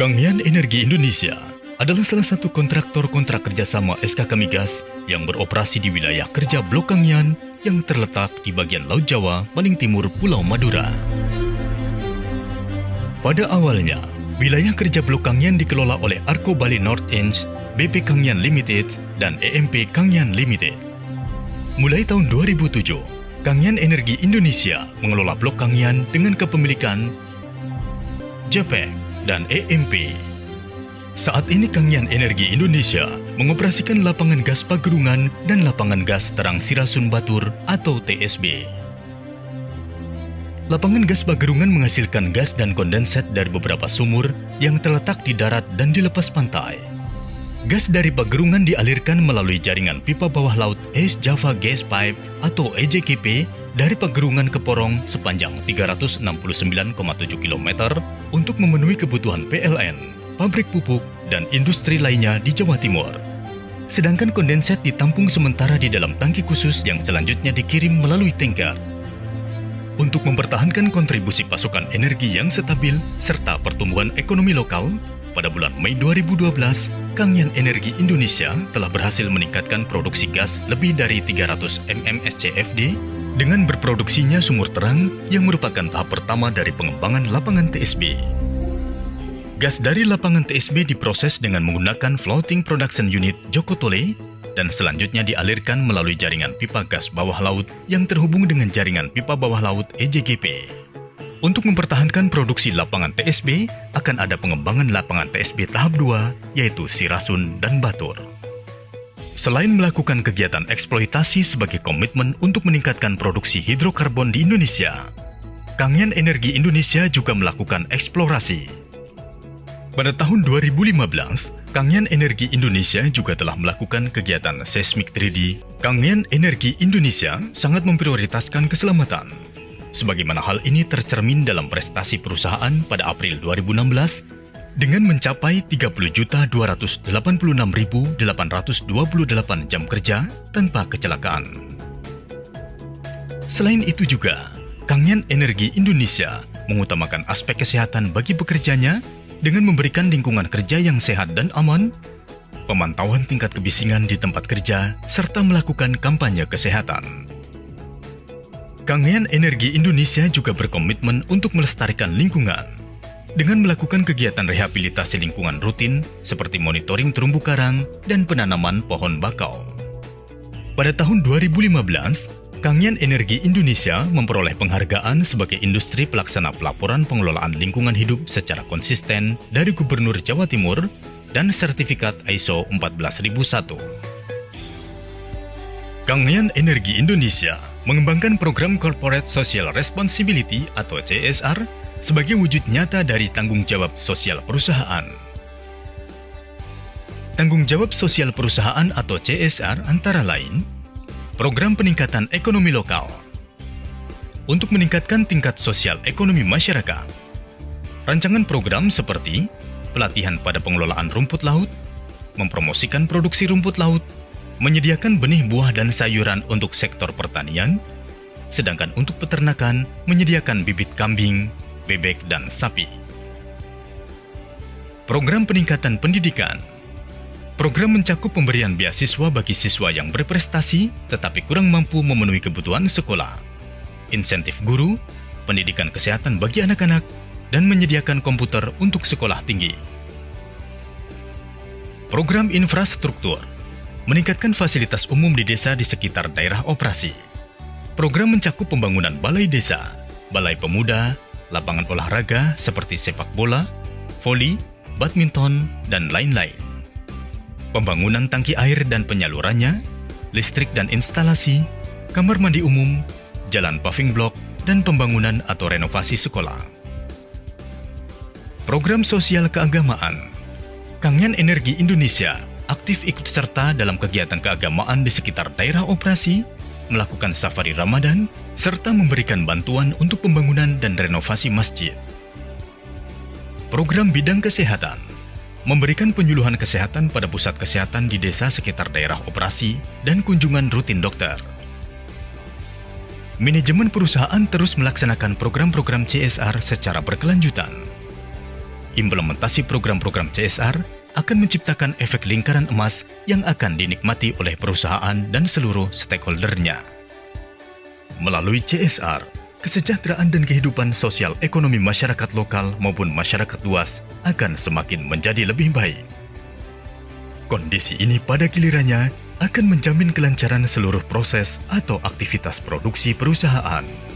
Kangian Energi Indonesia adalah salah satu kontraktor kontrak kerjasama SKK Migas yang beroperasi di wilayah kerja Blok Kangian yang terletak di bagian Laut Jawa paling timur Pulau Madura. Pada awalnya, wilayah kerja Blok Kangian dikelola oleh Arco Bali North Inch, BP Kangian Limited, dan EMP Kangian Limited. Mulai tahun 2007, Kangian Energi Indonesia mengelola Blok Kangian dengan kepemilikan JPEG dan EMP. Saat ini Kangian Energi Indonesia mengoperasikan lapangan gas Pagerungan dan lapangan gas Terang Sirasun Batur atau TSB. Lapangan gas Pagerungan menghasilkan gas dan kondensat dari beberapa sumur yang terletak di darat dan di lepas pantai. Gas dari Pagerungan dialirkan melalui jaringan pipa bawah laut East Java Gas Pipe atau EJGP dari Pagerungan ke Porong sepanjang 369,7 km untuk memenuhi kebutuhan PLN, pabrik pupuk, dan industri lainnya di Jawa Timur. Sedangkan kondensat ditampung sementara di dalam tangki khusus yang selanjutnya dikirim melalui tanker. Untuk mempertahankan kontribusi pasokan energi yang stabil serta pertumbuhan ekonomi lokal, pada bulan Mei 2012, Kangian Energi Indonesia telah berhasil meningkatkan produksi gas lebih dari 300 mmscfd dengan berproduksinya sumur terang yang merupakan tahap pertama dari pengembangan lapangan TSB. Gas dari lapangan TSB diproses dengan menggunakan Floating Production Unit Jokotole dan selanjutnya dialirkan melalui jaringan pipa gas bawah laut yang terhubung dengan jaringan pipa bawah laut EJGP. Untuk mempertahankan produksi lapangan TSB, akan ada pengembangan lapangan TSB tahap 2, yaitu Sirasun dan Batur. Selain melakukan kegiatan eksploitasi sebagai komitmen untuk meningkatkan produksi hidrokarbon di Indonesia, Kangian Energi Indonesia juga melakukan eksplorasi. Pada tahun 2015, Kangian Energi Indonesia juga telah melakukan kegiatan seismik 3D. Kangian Energi Indonesia sangat memprioritaskan keselamatan. Sebagaimana hal ini tercermin dalam prestasi perusahaan pada April 2016 dengan mencapai 30.286.828 jam kerja tanpa kecelakaan. Selain itu juga, Kangian Energi Indonesia mengutamakan aspek kesehatan bagi pekerjanya dengan memberikan lingkungan kerja yang sehat dan aman, pemantauan tingkat kebisingan di tempat kerja, serta melakukan kampanye kesehatan. Kangian Energi Indonesia juga berkomitmen untuk melestarikan lingkungan dengan melakukan kegiatan rehabilitasi lingkungan rutin seperti monitoring terumbu karang dan penanaman pohon bakau. Pada tahun 2015, Kangian Energi Indonesia memperoleh penghargaan sebagai industri pelaksana pelaporan pengelolaan lingkungan hidup secara konsisten dari Gubernur Jawa Timur dan sertifikat ISO 14001. Kangian Energi Indonesia mengembangkan program Corporate Social Responsibility atau CSR sebagai wujud nyata dari tanggung jawab sosial perusahaan. Tanggung jawab sosial perusahaan atau CSR antara lain, program peningkatan ekonomi lokal untuk meningkatkan tingkat sosial ekonomi masyarakat, rancangan program seperti pelatihan pada pengelolaan rumput laut, mempromosikan produksi rumput laut, menyediakan benih buah dan sayuran untuk sektor pertanian, sedangkan untuk peternakan menyediakan bibit kambing, bebek, dan sapi. Program peningkatan pendidikan. Program mencakup pemberian beasiswa bagi siswa yang berprestasi tetapi kurang mampu memenuhi kebutuhan sekolah, insentif guru, pendidikan kesehatan bagi anak-anak, dan menyediakan komputer untuk sekolah tinggi. Program infrastruktur. Meningkatkan fasilitas umum di desa di sekitar daerah operasi. Program mencakup pembangunan balai desa, balai pemuda, lapangan olahraga seperti sepak bola, voli, badminton, dan lain-lain. Pembangunan tangki air dan penyalurannya, listrik dan instalasi, kamar mandi umum, jalan paving block, dan pembangunan atau renovasi sekolah. Program sosial keagamaan. Kangian Energi Indonesia aktif ikut serta dalam kegiatan keagamaan di sekitar daerah operasi, melakukan safari Ramadan, serta memberikan bantuan untuk pembangunan dan renovasi masjid. Program bidang kesehatan, memberikan penyuluhan kesehatan pada pusat kesehatan di desa sekitar daerah operasi dan kunjungan rutin dokter. Manajemen perusahaan terus melaksanakan program-program CSR secara berkelanjutan. implementasi program-program CSR akan menciptakan efek lingkaran emas yang akan dinikmati oleh perusahaan dan seluruh stakeholder-nya. Melalui CSR, kesejahteraan dan kehidupan sosial ekonomi masyarakat lokal maupun masyarakat luas akan semakin menjadi lebih baik. Kondisi ini pada gilirannya akan menjamin kelancaran seluruh proses atau aktivitas produksi perusahaan.